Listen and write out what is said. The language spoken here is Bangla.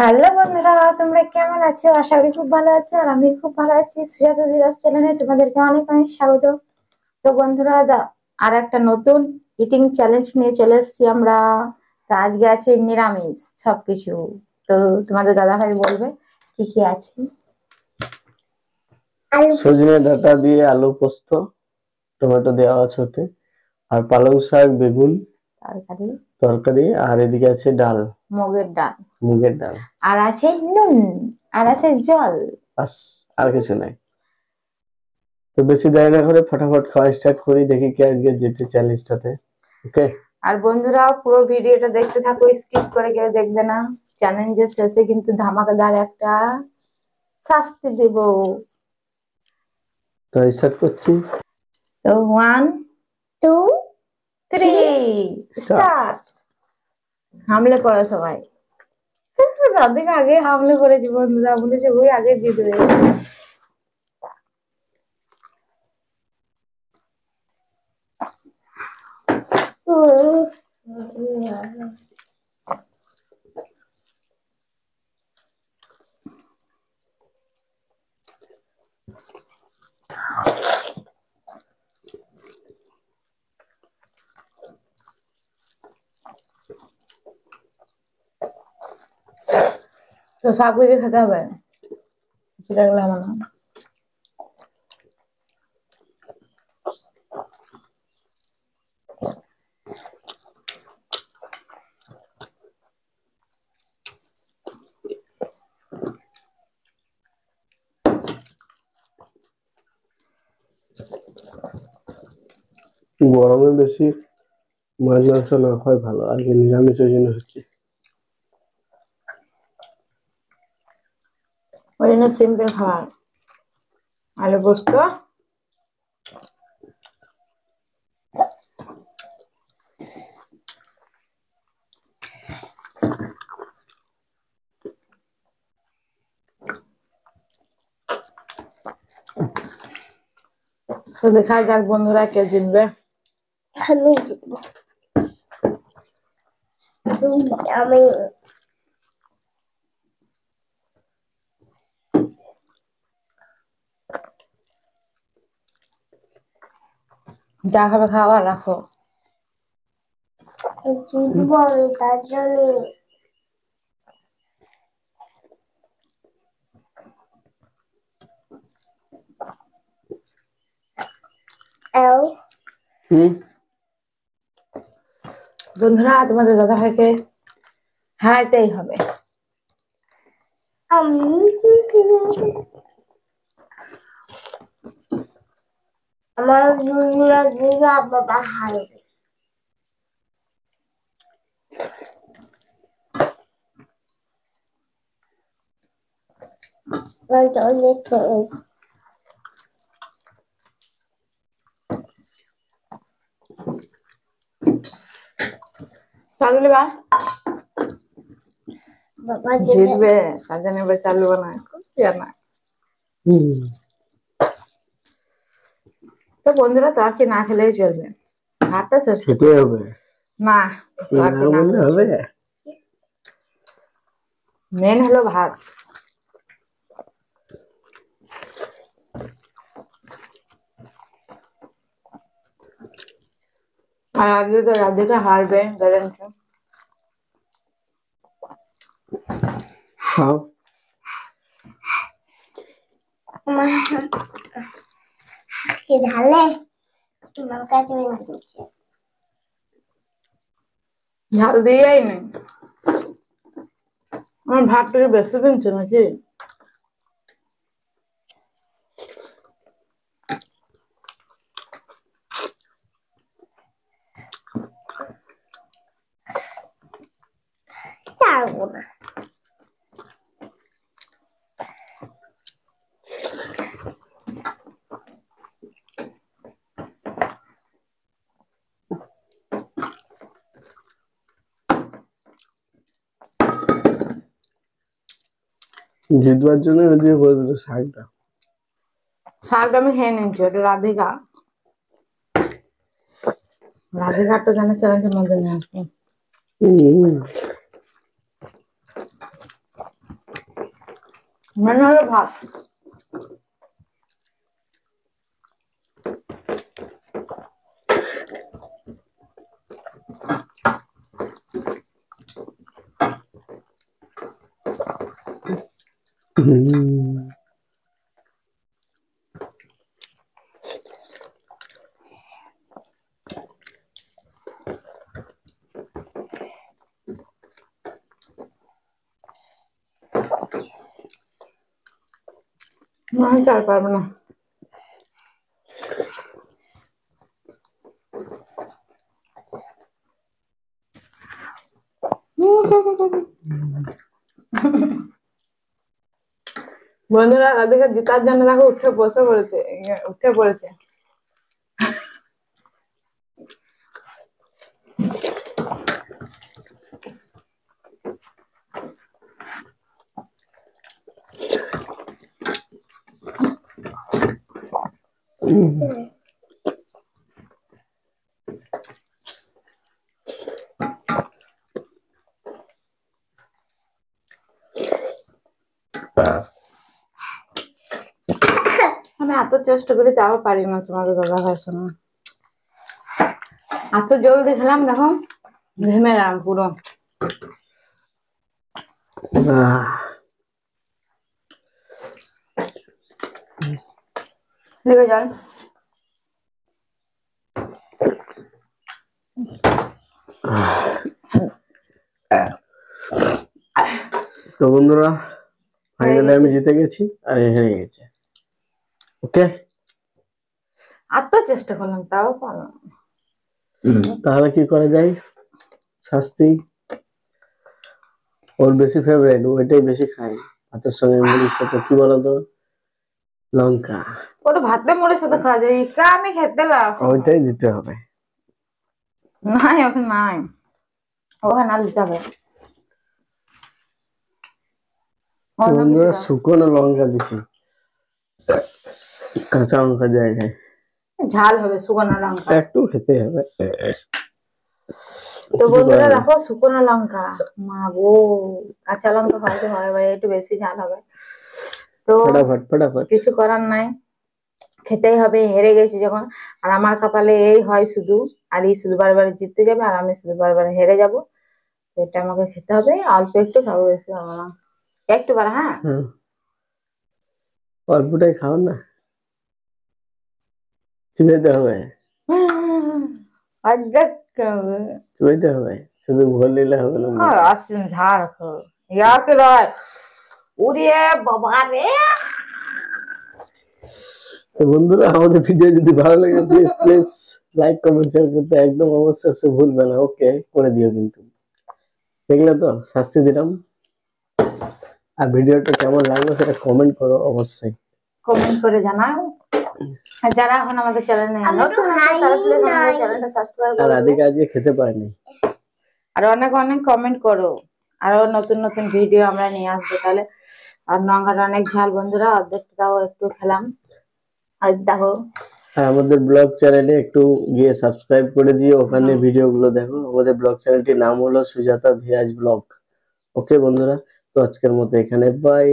হ্যালো বন্ধুরা, তোমরা কেমন আছো? আশা করি খুব ভালো আছো। আর আমি খুব ভালো আছি। সুজাতা দিরাজ চ্যানেলে তোমাদেরকে অনেক অনেক স্বাগত। তো বন্ধুরা, আর একটা নতুন ইটিং চ্যালেঞ্জ নিয়ে চলে এসেছি আমরা। তো আজকে আছে নিরামিষ সবকিছু। তো তোমাদের দাদা ভাই বলবে কি কি আছে। সজনে ডাঁটা দিয়ে আলু পোস্ত, টমেটো দেওয়া আছে ওতে, আর পালং শাক, বেগুন তরকারি, আর এদিকে আছে ডাল, মুগের ডাল, আর আছে নুন, আর আছে জল, বাস, আর কিছু নাই। তো বেশি দেরি না করে ফটাফট খাওয়া স্টার্ট করি, দেখি কে আজকে জিতে চ্যালেঞ্জটাতে। ওকে। আর বন্ধুরা, পুরো ভিডিওটা দেখতে থাকো, স্কিপ করে কেউ দেখবে না। চ্যালেঞ্জের শেষে কিন্তু ধামাকাদার একটা শাস্তি দেব। তো স্টার্ট করছি। তো 1 2 3 স্টার্ট। হামলে করো সবাই। রাধিকা আগে হামলে করেছি বন্ধুরা, বলেছে ওই আগে জিতবে। তো সব কিছু খেতে হবে, সেটা গেলে আমার না। গরমে বেশি মাছ মাংস না হয় ভালো, আজকে নিরামিষের জন্য হচ্ছে। ওই জন্য সিম্পল খাবার, আলু পোস্ত, তো দেখা যাক বন্ধুরা কে জিতবে। আমি জিতবো। আমি যা খাবে খাবার রাখো। জিতবো আমি, তার জন্য বন্ধুরা, তোমাদের দাদা ভাইকে হারাইতেই হবে। আমার দুনিয়া দিঘা বাবা হারবে। চালু বা বাবা জিতবে, তার জন্য এবার চালু না, খুশি না। তো বন্ধুরা, তো আর কি না খেলেই চলবে, ভাতটা শেষ খেতে হবে না, না বললে হবে। মেন হলো ভাত। আর আজকে তো রাধিকা হারবে গ্যারান্টি। খাও। ঢালে আমার কাছে ঝাল দিয়েই নেই। আমার ভাতটাকে বেশি দিনছে নাকি? ছাড়বো না। জিতবার জন্য ওই করে দিল শাকটা। শাকটা আমি খেয়ে নিচ্ছি, ওটা রাধিকা। রাধিকা তো জানে চ্যালেঞ্জের মধ্যে নিয়ে আসবে। মনে হলো ভাত। আমি চাল পারবো না। বন্ধুরা রাধিকা জেতার জন্য দেখো উঠে বসে পড়েছে, উঠে পড়েছে। আমি এত চেষ্টা করি তাও পারি না তোমাদের দাদা ভাইয়ের সঙ্গে। এত জলদি খেলাম দেখো ঘেমে গেলাম পুরো। নেবে জল। তো বন্ধুরা ফাইনালি আমি জিতে গেছি আর এ হেরে গেছে। ওকে, এত চেষ্টা করলাম তাও পারলাম না। তাহলে কি করা যায়? শাস্তি, ওর বেশি ফেভারিট, ওইটাই বেশি খাই ভাতের সঙ্গে। মুড়ির সাথে কি বলতো, লঙ্কা। ওটা ভাতে মুড়ির সাথে খাওয়া যায়, ইকা আমি খেতে লাগবো। ওইটাই দিতে হবে। নাই ওখানে নাই, ওখানে না দিতে হবে। অন্য কিছু বন্ধুরা দাও। শুকনো লঙ্কা দিছি কাঁচা লঙ্কা জায়গায়। ঝাল হবে শুকনো লঙ্কা। একটু খেতে হবে। তো বন্ধুরা দেখো শুকনো লঙ্কা, মা গো, কাঁচা লঙ্কা খাইতে হয় ভাই, একটু বেশি ঝাল হবে। তো ফটাফট ফটাফট। কিছু করার নাই, খেতেই হবে, হেরে গেছি যখন। আর আমার কপালে এই হয় শুধু, আর এই শুধু বারবার জিততে যাবে আর আমি শুধু বারবার হেরে যাব। এটা আমাকে খেতে হবে, অল্প একটু খাবো, বেশি খাবো না, একটু বার। হ্যাঁ অল্পটাই খাও না, চিবাইতে হবে। অর্ধেক খাবে। চিবাইতে হবে, শুধু ভোল নিলে হবে না। আসুন ঝাড় খাও, ইয়াকে লয় উড়িয়ে বাবা রে। তো বন্ধুরা আমাদের ভিডিও যদি ভালো লাগে please please like comment share করতে একদম অবশ্যই ভুলবে না। ওকে, করে দিও কিন্তু। দেখলে তো শাস্তি দিলাম। আর ভিডিওটা কেমন লাগলো সেটা কমেন্ট করো অবশ্যই, কমেন্ট করে জানাও। আর যারা এখন আমাদের চ্যানেলে নতুন আছে তারা প্লিজ আমাদের চ্যানেলটা সাবস্ক্রাইব আর করো। রাধিকা আজকে খেতে পারেনি। আর অনেক অনেক কমেন্ট করো, আরো নতুন নতুন ভিডিও আমরা নিয়ে আসবো তাহলে। আর লঙ্কাটা অনেক ঝাল বন্ধুরা, অর্ধেক দাও একটু খেলাম। আর দেখো আর আমাদের ব্লগ চ্যানেলে একটু গিয়ে সাবস্ক্রাইব করে দিও, ওখানে ভিডিওগুলো দেখো। আমাদের ব্লগ চ্যানেলটির নাম হলো সুজাতা ধীরাজ ব্লগ। ওকে বন্ধুরা, তো আজকের মতো এখানে বাই।